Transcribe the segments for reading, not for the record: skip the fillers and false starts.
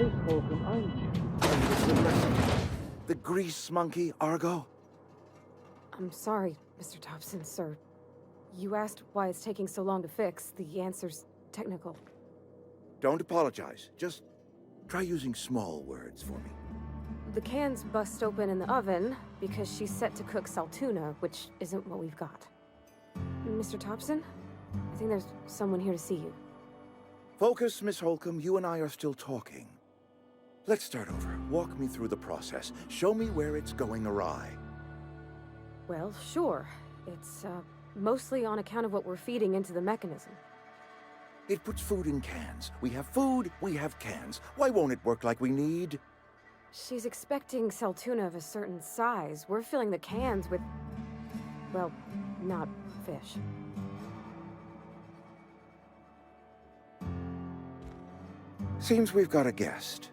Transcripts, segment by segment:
Miss Holcomb, I'm The grease monkey, Argo? I'm sorry, Mr. Thompson, sir. You asked why it's taking so long to fix. The answer's technical. Don't apologize. Just try using small words for me. The cans bust open in the oven because she's set to cook saltuna, which isn't what we've got. Mr. Thompson, I think there's someone here to see you. Focus, Miss Holcomb. You and I are still talking. Let's start over. Walk me through the process. Show me where it's going awry. Well, sure. It's, mostly on account of what we're feeding into the mechanism. It puts food in cans. We have food, we have cans. Why won't it work like we need? She's expecting saltuna of a certain size. We're filling the cans with, well, not fish. Seems we've got a guest.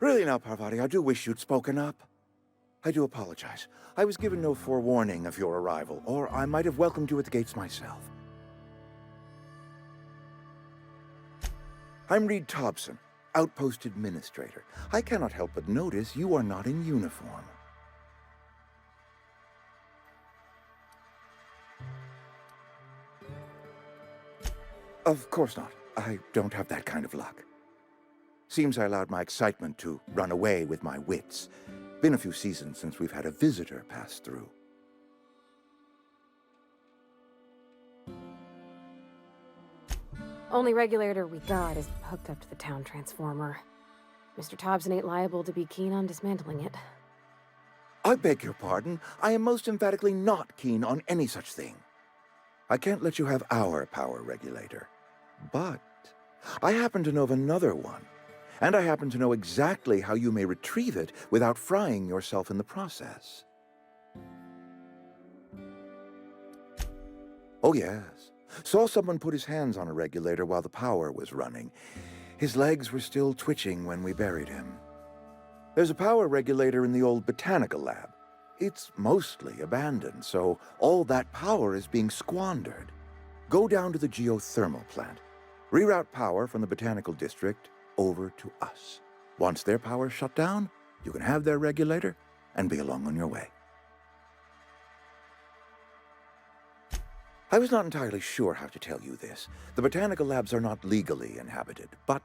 Really now, Parvati, I do wish you'd spoken up. I do apologize. I was given no forewarning of your arrival, or I might have welcomed you at the gates myself. I'm Reed Thompson, Outpost Administrator. I cannot help but notice you are not in uniform. Of course not. I don't have that kind of luck. Seems I allowed my excitement to run away with my wits. Been a few seasons since we've had a visitor pass through. Only regulator we got is hooked up to the town transformer. Mr. Thompson ain't liable to be keen on dismantling it. I beg your pardon. I am most emphatically not keen on any such thing. I can't let you have our power regulator. But I happen to know of another one. And I happen to know exactly how you may retrieve it without frying yourself in the process. Oh, yes. Saw someone put his hands on a regulator while the power was running. His legs were still twitching when we buried him. There's a power regulator in the old botanical lab. It's mostly abandoned, so all that power is being squandered. Go down to the geothermal plant. Reroute power from the botanical district over to us. Once their power's shut down, you can have their regulator and be along on your way. I was not entirely sure how to tell you this. The botanical labs are not legally inhabited, but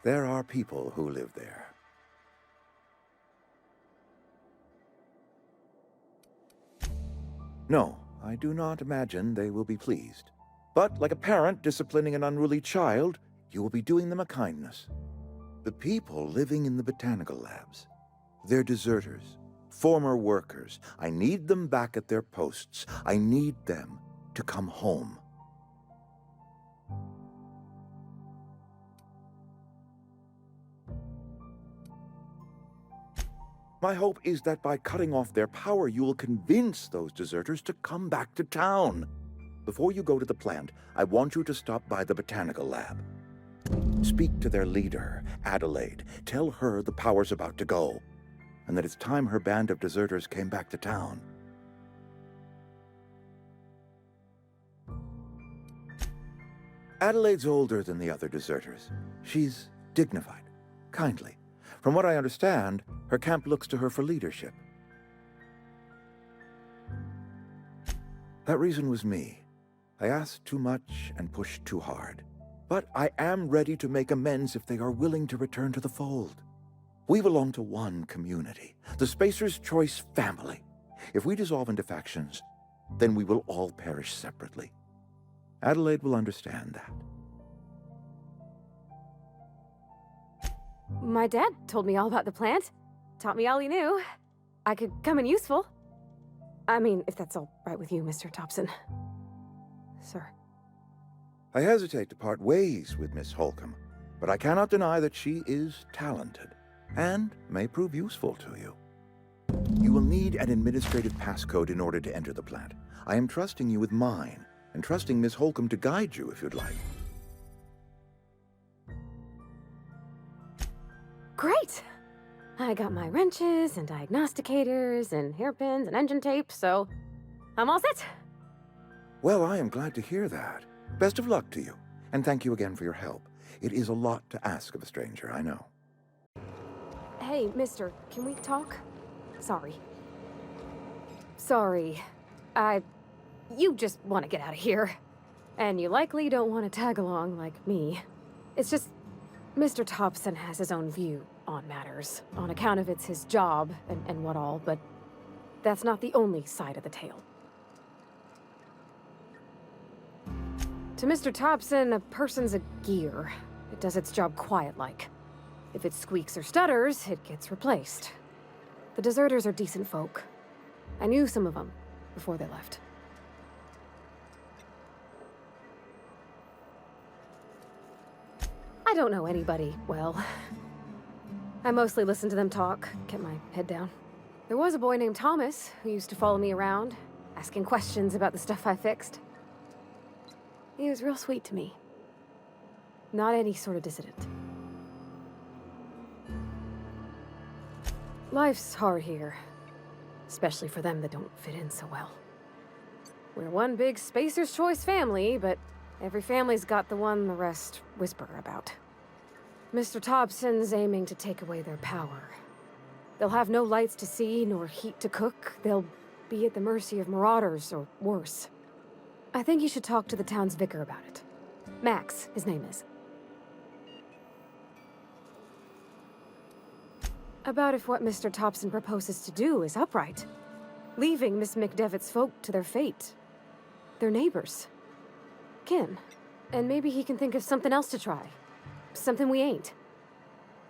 there are people who live there. No, I do not imagine they will be pleased. But like a parent disciplining an unruly child, you will be doing them a kindness. The people living in the botanical labs, they're deserters, former workers. I need them back at their posts. I need them to come home. My hope is that by cutting off their power, you will convince those deserters to come back to town. Before you go to the plant, I want you to stop by the botanical lab. Speak to their leader, Adelaide. Tell her the power's about to go, and that it's time her band of deserters came back to town. Adelaide's older than the other deserters. She's dignified, kindly. From what I understand, her camp looks to her for leadership. That reason was me. I asked too much and pushed too hard. But I am ready to make amends if they are willing to return to the fold. We belong to one community, the Spacer's Choice family. If we dissolve into factions, then we will all perish separately. Adelaide will understand that. My dad told me all about the plant. Taught me all he knew. I could come in useful. I mean, if that's all right with you, Mr. Thompson. Sir. I hesitate to part ways with Miss Holcomb, but I cannot deny that she is talented and may prove useful to you. You will need an administrative passcode in order to enter the plant. I am trusting you with mine, and trusting Miss Holcomb to guide you if you'd like. Great! I got my wrenches and diagnosticators and hairpins and engine tape, so I'm all set. Well, I am glad to hear that. Best of luck to you, and thank you again for your help. It is a lot to ask of a stranger, I know. Hey, mister, can we talk? Sorry. Sorry. You just want to get out of here. And you likely don't want to tag along like me. It's just, Mr. Thompson has his own view on matters, on account of it's his job and what all, but that's not the only side of the tale. To Mr. Thompson, a person's a gear. It does its job quiet-like. If it squeaks or stutters, it gets replaced. The deserters are decent folk. I knew some of them before they left. I don't know anybody well. I mostly listened to them talk, kept my head down. There was a boy named Thomas who used to follow me around, asking questions about the stuff I fixed. He was real sweet to me. Not any sort of dissident. Life's hard here, especially for them that don't fit in so well. We're one big Spacer's Choice family, but every family's got the one the rest whisper about. Mr. Thompson's aiming to take away their power. They'll have no lights to see, nor heat to cook. They'll be at the mercy of marauders, or worse. I think you should talk to the town's vicar about it. Max, his name is. About if what Mr. Thompson proposes to do is upright. Leaving Miss McDevitt's folk to their fate. Their neighbors. Kin. And maybe he can think of something else to try. Something we ain't.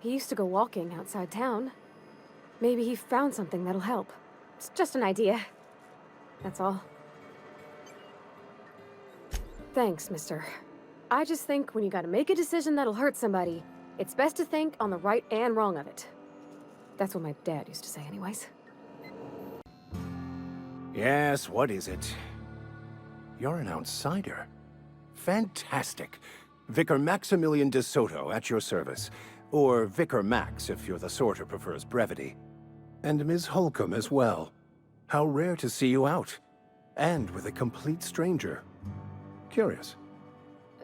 He used to go walking outside town. Maybe he found something that'll help. It's just an idea. That's all. Thanks, mister. I just think when you gotta make a decision that'll hurt somebody, it's best to think on the right and wrong of it. That's what my dad used to say anyways. Yes, what is it? You're an outsider. Fantastic. Vicar Maximilian de Soto at your service. Or Vicar Max if you're the sort who prefers brevity. And Ms. Holcomb as well. How rare to see you out. And with a complete stranger. Curious.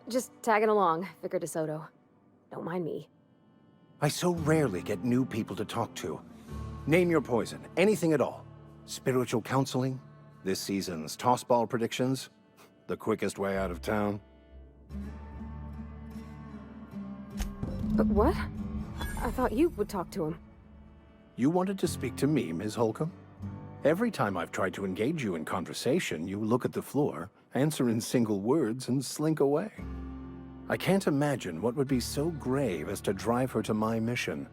Just tagging along, Vicar de Soto. Don't mind me. I so rarely get new people to talk to. Name your poison, anything at all. Spiritual counseling? This season's tossball predictions? The quickest way out of town? But what? I thought you would talk to him. You wanted to speak to me, Ms. Holcomb? Every time I've tried to engage you in conversation, you look at the floor, answer in single words, and slink away. I can't imagine what would be so grave as to drive her to my mission.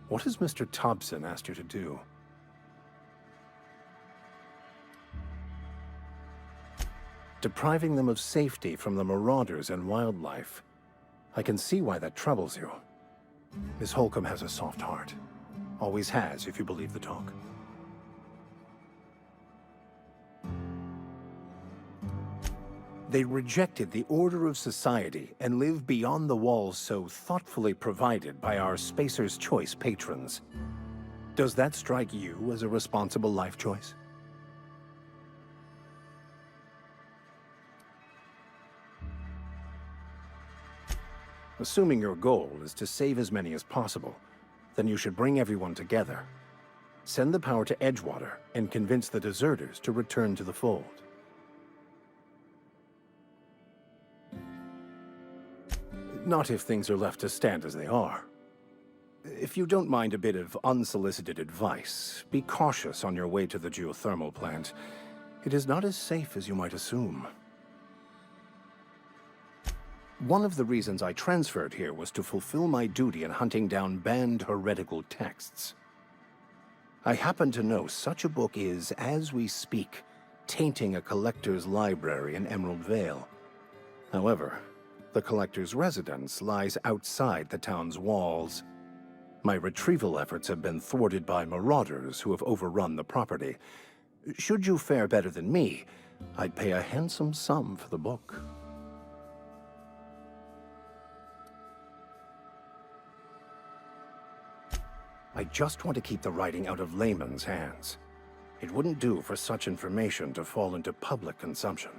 What has Mr. Thompson asked you to do? Depriving them of safety from the marauders and wildlife. I can see why that troubles you. Miss Holcomb has a soft heart. Always has, if you believe the talk. They rejected the order of society and live beyond the walls so thoughtfully provided by our Spacer's Choice patrons. Does that strike you as a responsible life choice? Assuming your goal is to save as many as possible, then you should bring everyone together. Send the power to Edgewater and convince the deserters to return to the fold. Not if things are left to stand as they are. If you don't mind a bit of unsolicited advice, be cautious on your way to the geothermal plant. It is not as safe as you might assume. One of the reasons I transferred here was to fulfill my duty in hunting down banned heretical texts. I happen to know such a book is, as we speak, tainting a collector's library in Emerald Vale. However, the collector's residence lies outside the town's walls. My retrieval efforts have been thwarted by marauders who have overrun the property. Should you fare better than me, I'd pay a handsome sum for the book. I just want to keep the writing out of layman's hands. It wouldn't do for such information to fall into public consumption.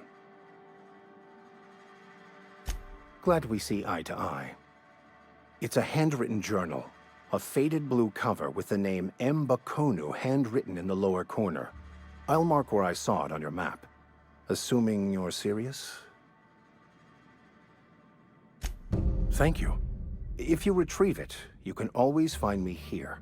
Glad we see eye to eye. It's a handwritten journal, A faded blue cover with the name M. Bakonu handwritten in the lower corner. I'll mark where I saw it on your map. Assuming you're serious? Thank you. If you retrieve it, you can always find me here.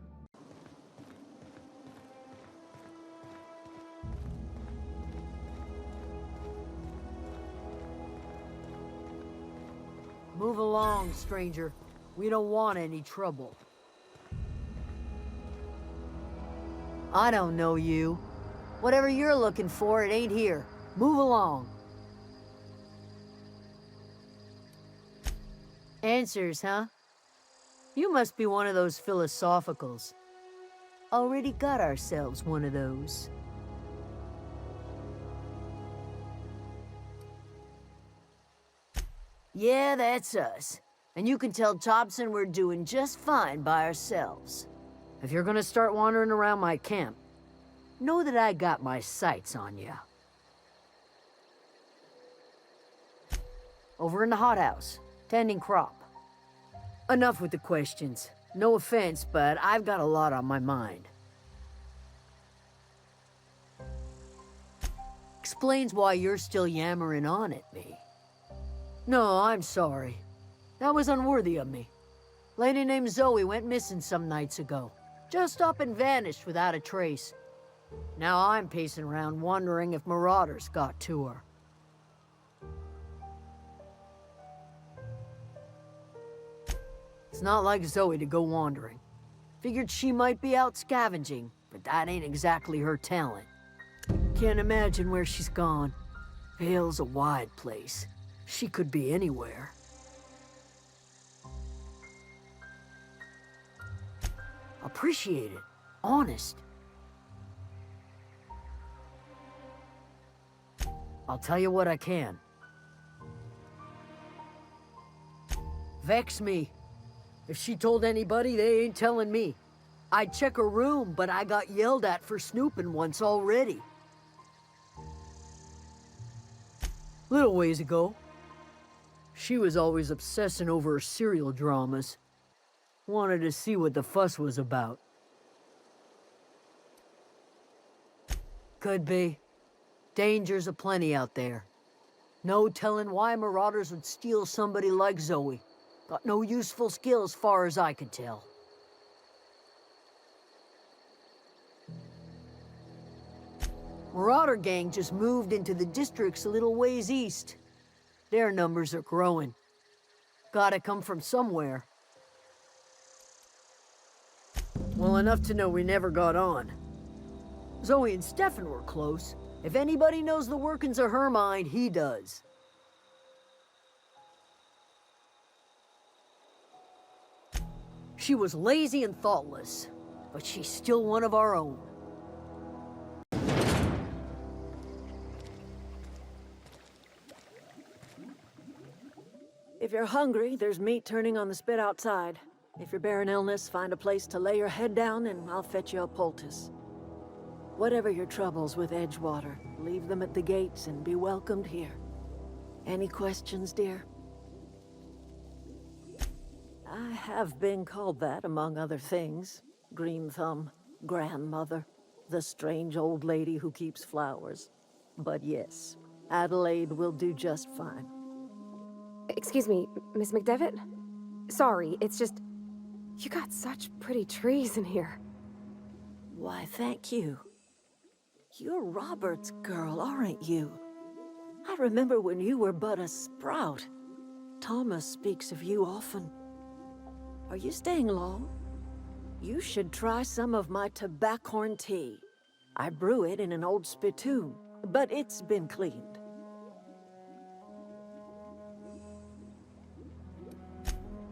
Move along, stranger. We don't want any trouble. I don't know you. Whatever you're looking for, it ain't here. Move along. Answers, huh? You must be one of those philosophicals. Already got ourselves one of those. Yeah, that's us. And you can tell Thompson we're doing just fine by ourselves. If you're gonna start wandering around my camp, know that I got my sights on you. Over in the hothouse, tending crop. Enough with the questions. No offense, but I've got a lot on my mind. Explains why you're still yammering on at me. No, I'm sorry. That was unworthy of me. Lady named Zoe went missing some nights ago. Just up and vanished without a trace. Now I'm pacing around wondering if marauders got to her. It's not like Zoe to go wandering. Figured she might be out scavenging, but that ain't exactly her talent. Can't imagine where she's gone. Vale's a wide place. She could be anywhere. Appreciate it. Honest. I'll tell you what I can. Vex me. If she told anybody, they ain't telling me. I'd check her room, but I got yelled at for snooping once already. Little ways ago, she was always obsessing over her serial dramas. Wanted to see what the fuss was about. Could be. Dangers aplenty out there. No telling why marauders would steal somebody like Zoe. Got no useful skills far as I could tell. Marauder gang just moved into the districts a little ways east. Their numbers are growing. Gotta come from somewhere. Well, enough to know we never got on. Zoe and Stefan were close. If anybody knows the workings of her mind, he does. She was lazy and thoughtless, but she's still one of our own. If you're hungry, there's meat turning on the spit outside. If you're bearing illness, find a place to lay your head down and I'll fetch you a poultice. Whatever your troubles with Edgewater, leave them at the gates and be welcomed here. Any questions, dear? I have been called that, among other things. Green Thumb, grandmother, the strange old lady who keeps flowers. But yes, Adelaide will do just fine. Excuse me, Miss McDevitt? Sorry, it's just... You got such pretty trees in here. Why, thank you. You're Robert's girl, aren't you? I remember when you were but a sprout. Thomas speaks of you often. Are you staying long? You should try some of my tobaccorn tea. I brew it in an old spittoon, but it's been cleaned.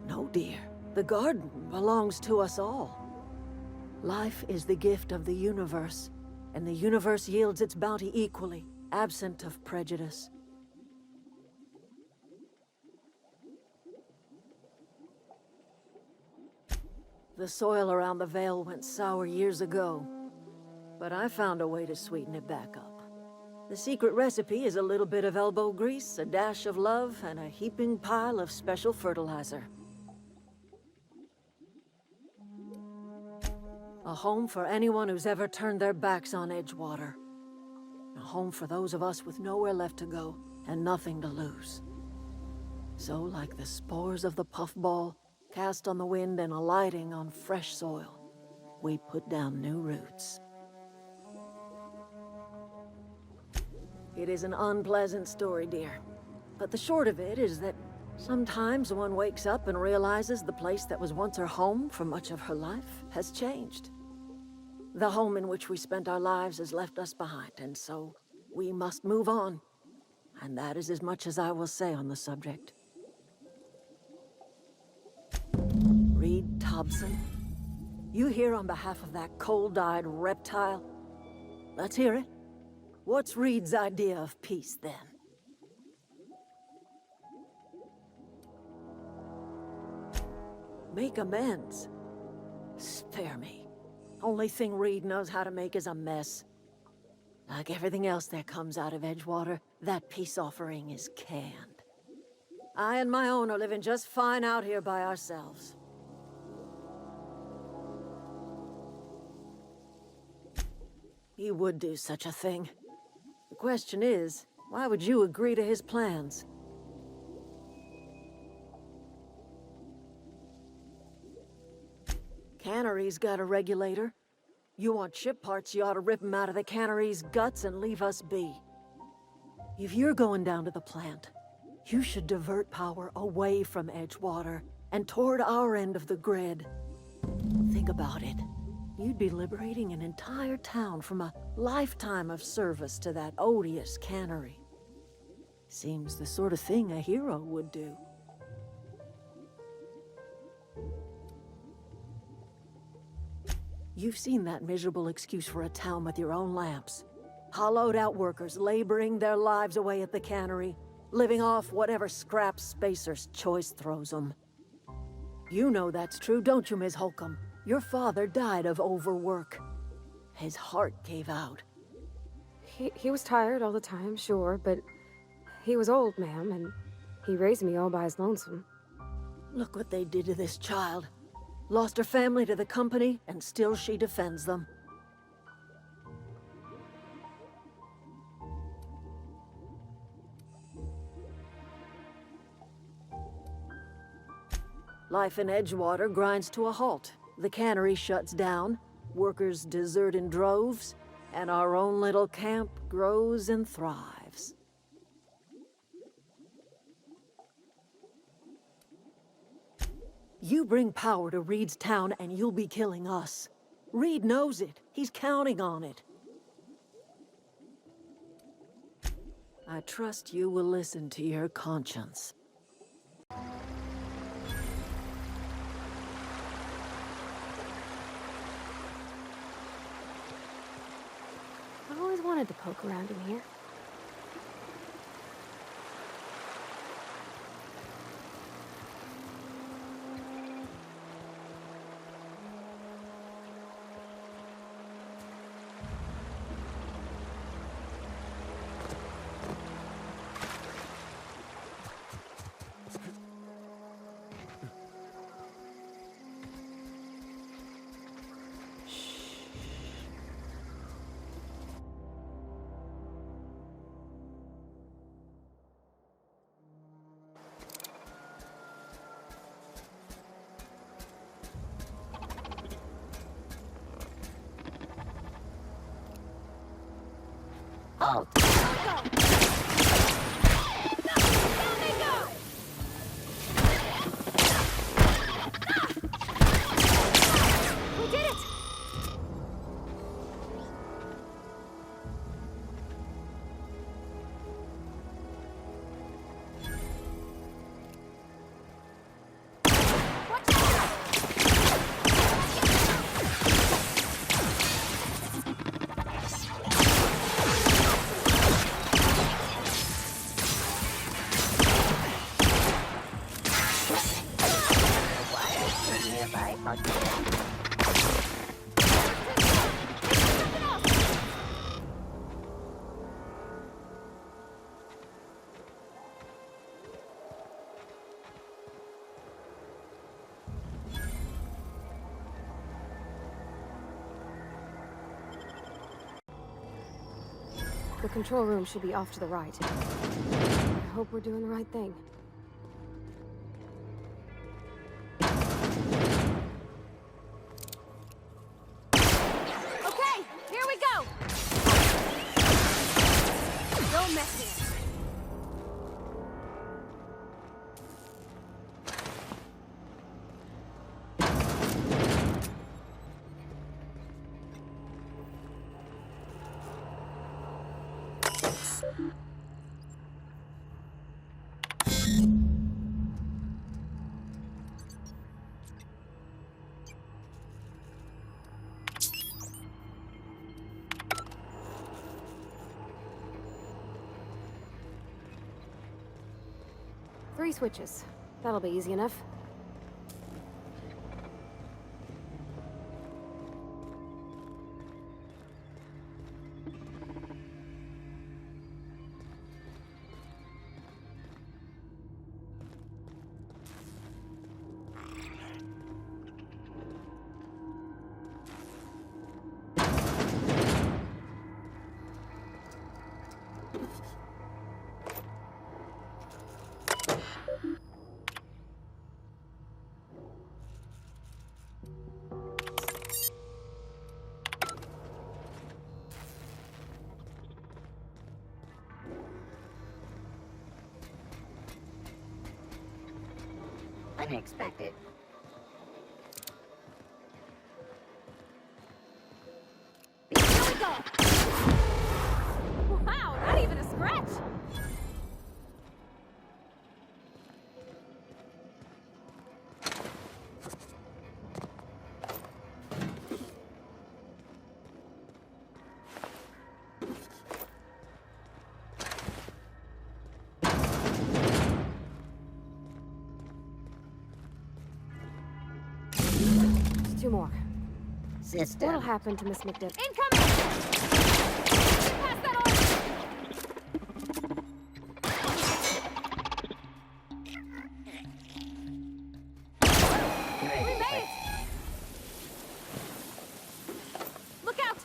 No, dear. The garden belongs to us all. Life is the gift of the universe, and the universe yields its bounty equally, absent of prejudice. The soil around the Vale went sour years ago, but I found a way to sweeten it back up. The secret recipe is a little bit of elbow grease, a dash of love, and a heaping pile of special fertilizer. A home for anyone who's ever turned their backs on Edgewater. A home for those of us with nowhere left to go and nothing to lose. So, like the spores of the puffball, cast on the wind and alighting on fresh soil, we put down new roots. It is an unpleasant story, dear. But the short of it is that sometimes one wakes up and realizes the place that was once her home for much of her life has changed. The home in which we spent our lives has left us behind, and so we must move on. And that is as much as I will say on the subject. Reed Thompson, you here on behalf of that cold-eyed reptile? Let's hear it. What's Reed's idea of peace, then? Make amends. Spare me. Only thing Reed knows how to make is a mess. Like everything else that comes out of Edgewater, that peace offering is canned. I and my own are living just fine out here by ourselves. He would do such a thing. The question is, why would you agree to his plans? Cannery's got a regulator. You want ship parts, you ought to rip 'em out of the cannery's guts and leave us be. If you're going down to the plant, you should divert power away from Edgewater and toward our end of the grid. Think about it. You'd be liberating an entire town from a lifetime of service to that odious cannery. Seems the sort of thing a hero would do. You've seen that miserable excuse for a town with your own lamps. Hollowed out workers laboring their lives away at the cannery, living off whatever scraps Spacer's choice throws them. You know that's true, don't you, Ms. Holcomb? Your father died of overwork. His heart gave out. He was tired all the time, sure, but he was old, ma'am, and he raised me all by his lonesome. Look what they did to this child. Lost her family to the company, and still she defends them. Life in Edgewater grinds to a halt. The cannery shuts down, workers desert in droves, and our own little camp grows and thrives. You bring power to Reed's town and you'll be killing us. Reed knows it. He's counting on it. I trust you will listen to your conscience. I always wanted to poke around in here. Oh! We did it! The control room should be off to the right. I hope we're doing the right thing. Okay, here we go! Don't mess here. Three switches. That'll be easy enough. Unexpected. Here we go! Wow, not even a scratch! Two more. System. What'll happen to Miss McDiv? Incoming! Pass that on! We made it! Look out!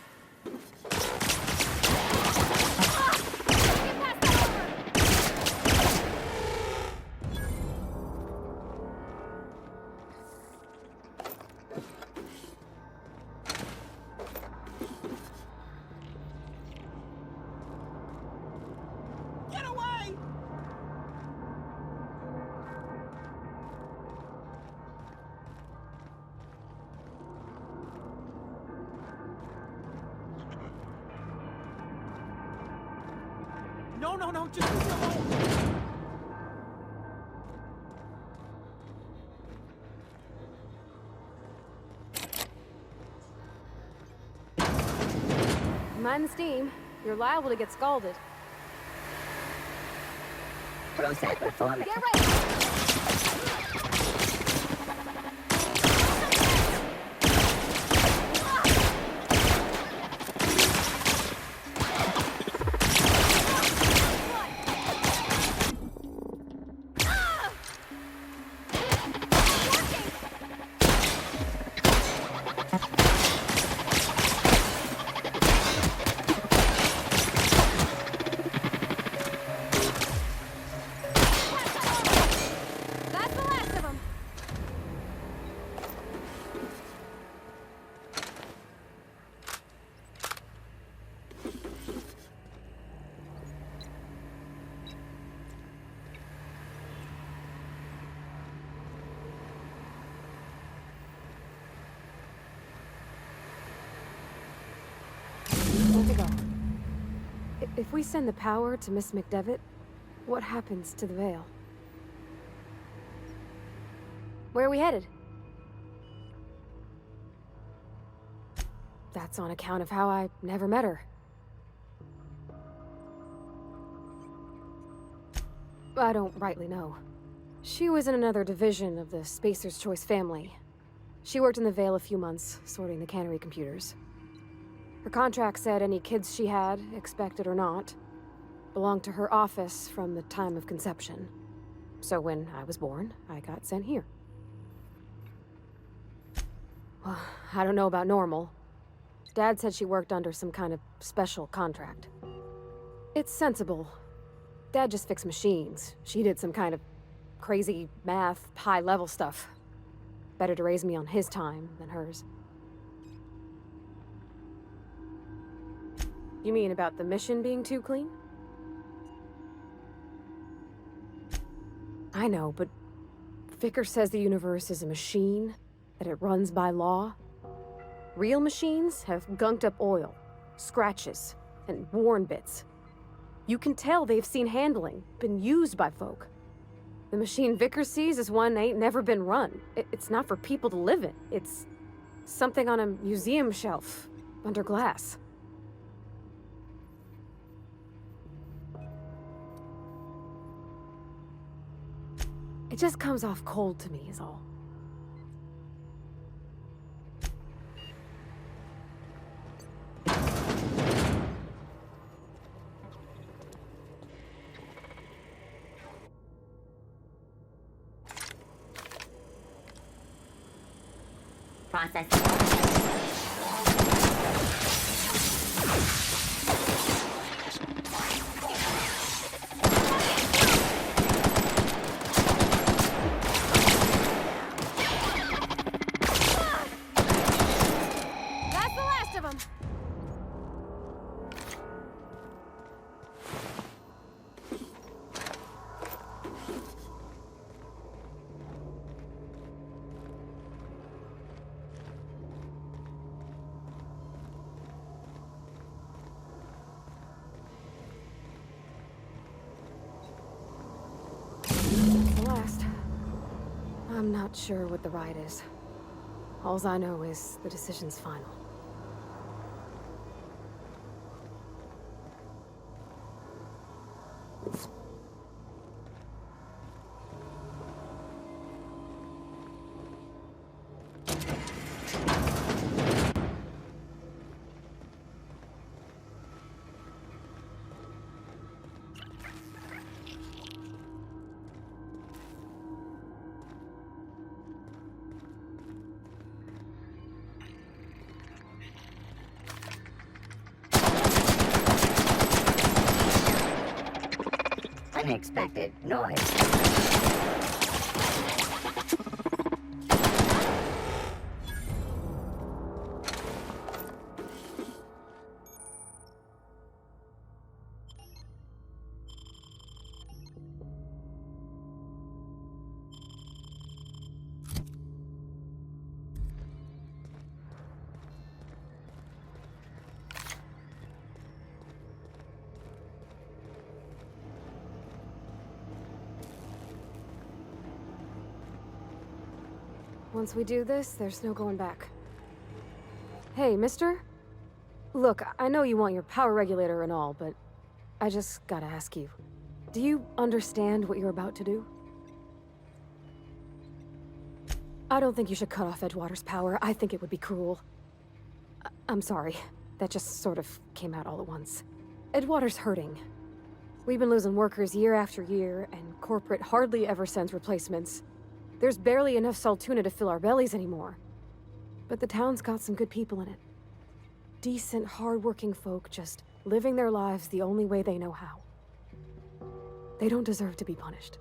Ah! Get past that over! No, just leave me alone! Mind the steam. You're liable to get scalded. Process performance. Get ready! That's the last of them. Where to go? If we send the power to Miss McDevitt, what happens to the Veil? Where are we headed? That's on account of how I never met her. I don't rightly know. She was in another division of the Spacer's Choice family. She worked in the Veil a few months, sorting the cannery computers. Her contract said any kids she had, expected or not, belonged to her office from the time of conception. So when I was born, I got sent here. Well, I don't know about normal. Dad said she worked under some kind of special contract. It's sensible. Dad just fixed machines. She did some kind of crazy math, high-level stuff. Better to raise me on his time than hers. You mean about the mission being too clean? I know, but Vickers says the universe is a machine, that it runs by law. Real machines have gunked up oil, scratches, and worn bits. You can tell they've seen handling, been used by folk. The machine Vickers sees is one ain't never been run. It's not for people to live in. It's something on a museum shelf, under glass. It just comes off cold to me, is all. Processing. That's the last of them! The last. I'm not sure what the right is. Alls I know is the decision's final. Unexpected noise. Once we do this, there's no going back. Hey, mister? Look, I know you want your power regulator and all, but I just gotta ask you. Do you understand what you're about to do? I don't think you should cut off Edgewater's power. I think it would be cruel. I'm sorry. That just sort of came out all at once. Edgewater's hurting. We've been losing workers year after year, and corporate hardly ever sends replacements. There's barely enough Saltuna to fill our bellies anymore. But the town's got some good people in it. Decent, hard-working folk just living their lives the only way they know how. They don't deserve to be punished.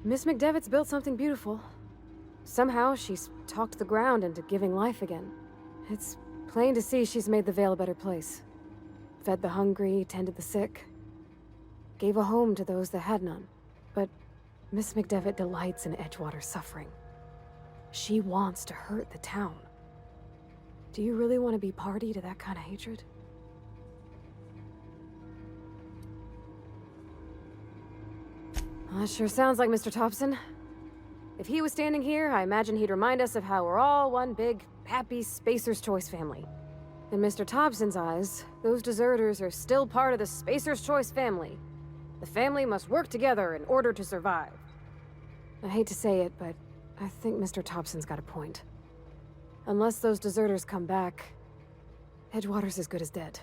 Miss McDevitt's built something beautiful. Somehow, she's talked the ground into giving life again. It's plain to see she's made the Vale a better place. Fed the hungry, tended the sick. Gave a home to those that had none. But Miss McDevitt delights in Edgewater's suffering. She wants to hurt the town. Do you really want to be party to that kind of hatred? Well, that sure sounds like Mr. Thompson. If he was standing here, I imagine he'd remind us of how we're all one big, happy Spacer's Choice family. In Mr. Thompson's eyes, those deserters are still part of the Spacer's Choice family. The family must work together in order to survive. I hate to say it, but I think Mr. Thompson's got a point. Unless those deserters come back, Edgewater's as good as dead.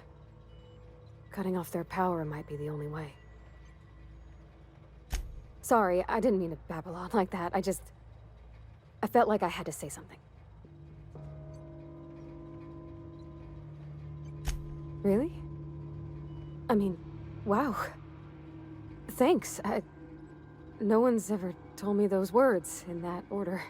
Cutting off their power might be the only way. Sorry, I didn't mean to babble on like that. I felt like I had to say something. Really? I mean, wow. Thanks. No one's ever told me those words in that order.